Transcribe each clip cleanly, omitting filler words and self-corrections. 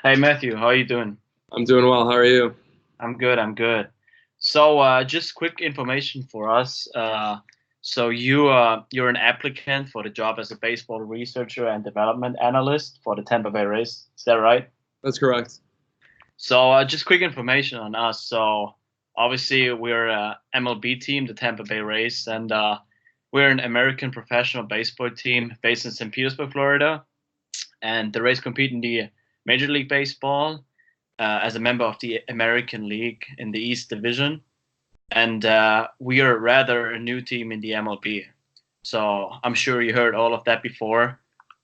Hey Matthew, how are you doing? I'm doing well. How are you? I'm good, I'm good. So just quick information for us. You're an applicant for the job as a baseball researcher and development analyst for the Tampa Bay Rays. Is that right? That's correct. So just quick information on us. So obviously we're a MLB team, the Tampa Bay Rays, and we're an American professional baseball team based in St. Petersburg, Florida. And the Rays compete in the Major League Baseball as a member of the American League in the East Division, and we are rather a new team in the MLB. So I'm sure you heard all of that before.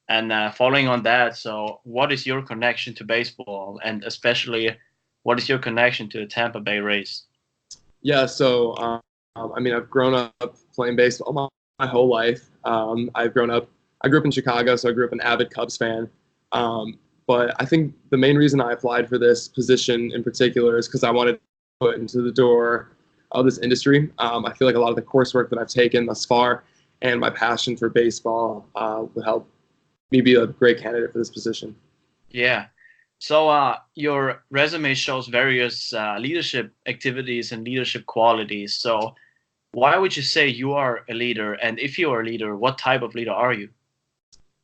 And following on that, so what is your connection to baseball, and especially what is your connection to the Tampa Bay Rays? Yeah, so I've grown up playing baseball my whole life. I grew up in Chicago, so I grew up an avid Cubs fan. But I think the main reason I applied for this position in particular is because I wanted to put into the door of this industry. I feel like a lot of the coursework that I've taken thus far and my passion for baseball would help me be a great candidate for this position. Yeah. So your resume shows various leadership activities and leadership qualities. So why would you say you are a leader? And if you are a leader, what type of leader are you?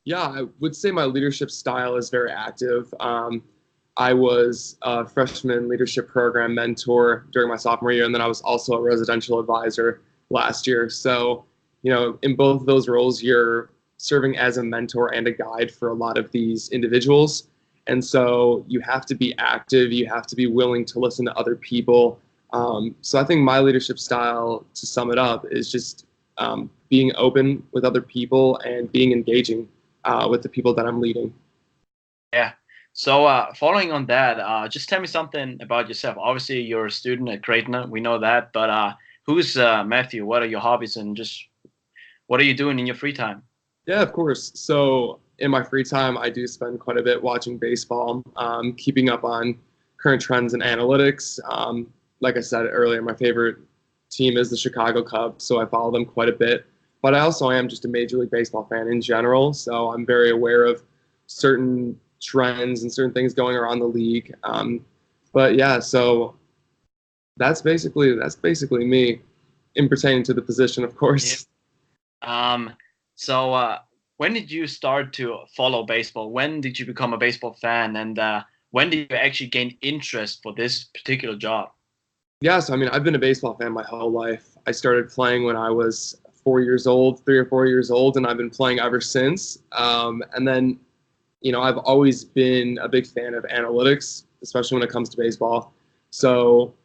Yeah, I would say my leadership style is very active. I was a freshman leadership program mentor during my sophomore year, and then I was also a residential advisor last year. So, in both of those roles, you're serving as a mentor and a guide for a lot of these individuals. And so you have to be active, you have to be willing to listen to other people. So I think my leadership style, to sum it up, is just being open with other people and being engaging with the people that I'm leading. Yeah. So following on that, just tell me something about yourself. Obviously, you're a student at Creighton. We know that. But who's Matthew? What are your hobbies and just what are you doing in your free time? Yeah, of course. So in my free time, I do spend quite a bit watching baseball, keeping up on current trends and analytics. Like I said earlier, my favorite team is the Chicago Cubs, so I follow them quite a bit. But I also am just a Major League Baseball fan in general, so I'm very aware of certain trends and certain things going around the league. But yeah, so that's basically me in pertaining to the position, of Yeah. course. Um, so when did you start to follow baseball? When did you become a baseball fan? And when did you actually gain interest for this particular job? Yeah, so I mean, I've been a baseball fan my whole life. I started playing when I was 4 years old, 3 or 4 years old, and I've been playing ever since. And then, I've always been a big fan of analytics, especially when it comes to baseball. So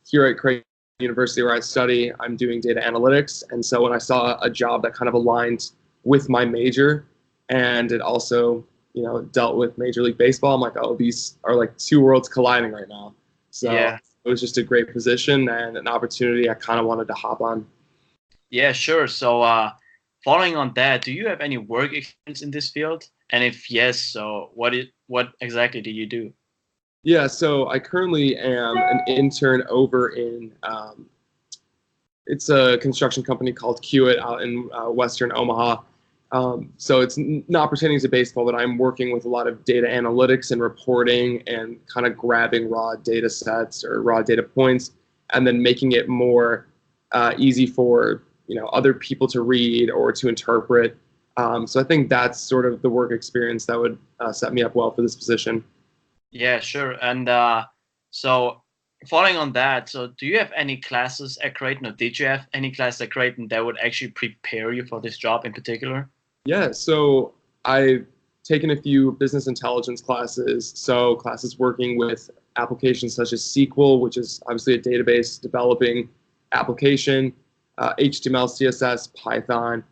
here at Creighton University, where I study, I'm doing data analytics. And so when I saw a job that kind of aligned with my major, and it also, dealt with Major League Baseball, I'm like, oh, these are like two worlds colliding right now. So Yeah. it was just a great position and an opportunity I kind of wanted to hop on. Yeah, sure. So following on that, do you have any work experience in this field? And if yes, so what exactly do you do? Yeah, so I currently am an intern over in it's a construction company called Hewitt out in Western Omaha. So it's not pertaining to baseball, but I'm working with a lot of data analytics and reporting and kind of grabbing raw data sets or raw data points and then making it more easy for other people to read or to interpret. So I think that's sort of the work experience that would set me up well for this position. Yeah, sure. And so following on that, so do you have any classes at Creighton, or did you have any classes at Creighton that would actually prepare you for this job in particular? Yeah, so I've taken a few business intelligence classes, so classes working with applications such as SQL, which is obviously a database developing application, HTML, CSS, Python,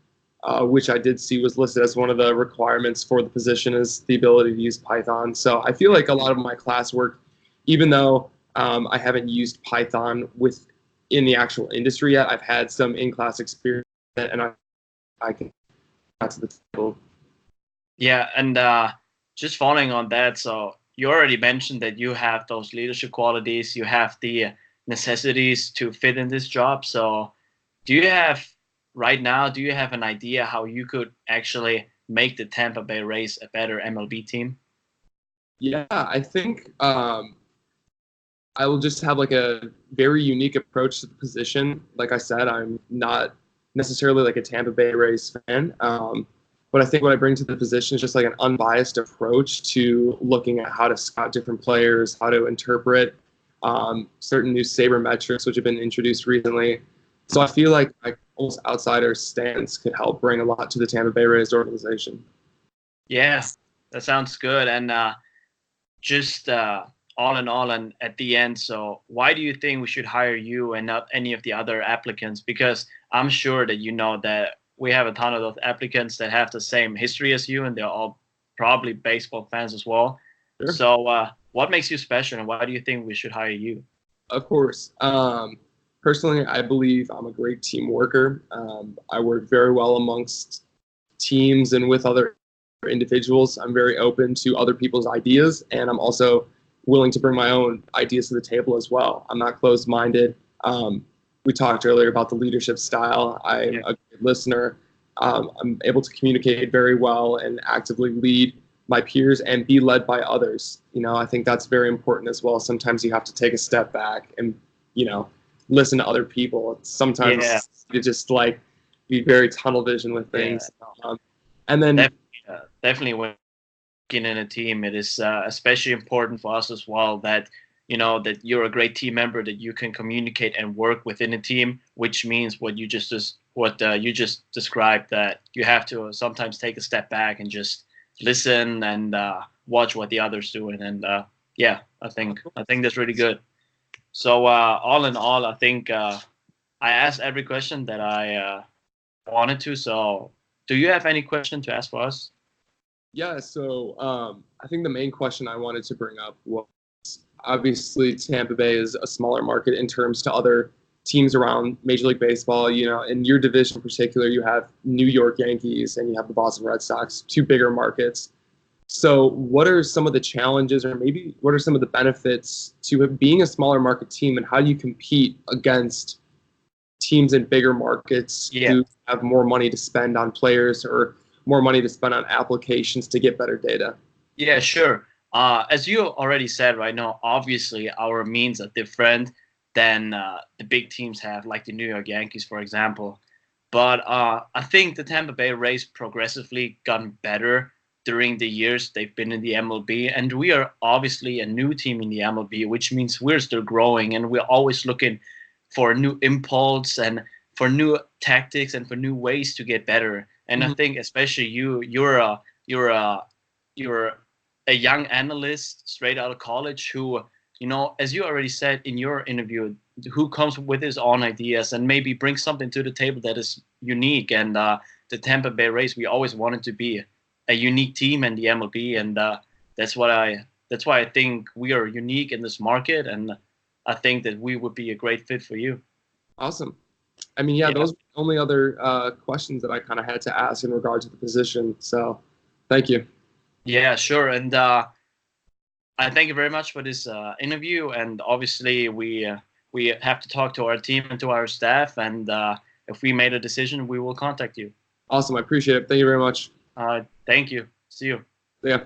which I did see was listed as one of the requirements for the position is the ability to use Python. So I feel like a lot of my classwork, even though I haven't used Python in the actual industry yet, I've had some in-class experience, and I can to the table. Yeah, and just following on that, so you already mentioned that you have those leadership qualities, you have the necessities to fit in this job. So do you have right now, do you have an idea how you could actually make the Tampa Bay Rays a better MLB team? Yeah, I think I will just have like a very unique approach to the position. Like I said, I'm not necessarily like a Tampa Bay Rays fan, but I think what I bring to the position is just like an unbiased approach to looking at how to scout different players, how to interpret certain new sabermetrics which have been introduced recently. So I feel like my almost outsider stance could help bring a lot to the Tampa Bay Rays organization. Yeah, that sounds good. And just all in all, and at the end, so why do you think we should hire you and not any of the other applicants? Because I'm sure that you know that we have a ton of those applicants that have the same history as you, and they're all probably baseball fans as well. Sure. So, what makes you special, and why do you think we should hire you? Of course. Personally, I believe I'm a great team worker. I work very well amongst teams and with other individuals. I'm very open to other people's ideas, and I'm also willing to bring my own ideas to the table as well. I'm not closed-minded. We talked earlier about the leadership style. I'm a good listener. I'm able to communicate very well and actively lead my peers and be led by others. I think that's very important as well. Sometimes you have to take a step back and, listen to other people. Sometimes you just like be very tunnel vision with things. And then definitely when working in a team, it is especially important for us as well that that you're a great team member, that you can communicate and work within a team, which means what you just described, that you have to sometimes take a step back and just listen and watch what the others doing. And I think that's really good. So all in all, I think I asked every question that I wanted to. So do you have any question to ask for us? Yeah, so I think the main question I wanted to bring up was, obviously Tampa Bay is a smaller market in terms to other teams around Major League Baseball. In your division in particular, you have New York Yankees and you have the Boston Red Sox, two bigger markets. So what are some of the challenges, or maybe what are some of the benefits to being a smaller market team, and how do you compete against teams in bigger markets who have more money to spend on players or more money to spend on applications to get better data? Yeah, sure. As you already said right now, obviously our means are different than the big teams have, like the New York Yankees, for example. But I think the Tampa Bay Rays progressively gotten better during the years they've been in the MLB. And we are obviously a new team in the MLB, which means we're still growing, and we're always looking for new impulse and for new tactics and for new ways to get better. And I think especially you're a young analyst straight out of college who, as you already said in your interview, who comes with his own ideas and maybe brings something to the table that is unique. And the Tampa Bay Rays, we always wanted to be a unique team in the MLB, and that's why I think we are unique in this market, and I think that we would be a great fit for you. Awesome. I mean, those are the only other questions that I kind of had to ask in regard to the position. So thank you. Yeah, sure. And I thank you very much for this interview. And obviously, we have to talk to our team and to our staff. And if we made a decision, we will contact you. Awesome. I appreciate it. Thank you very much. Thank you. See you. Yeah.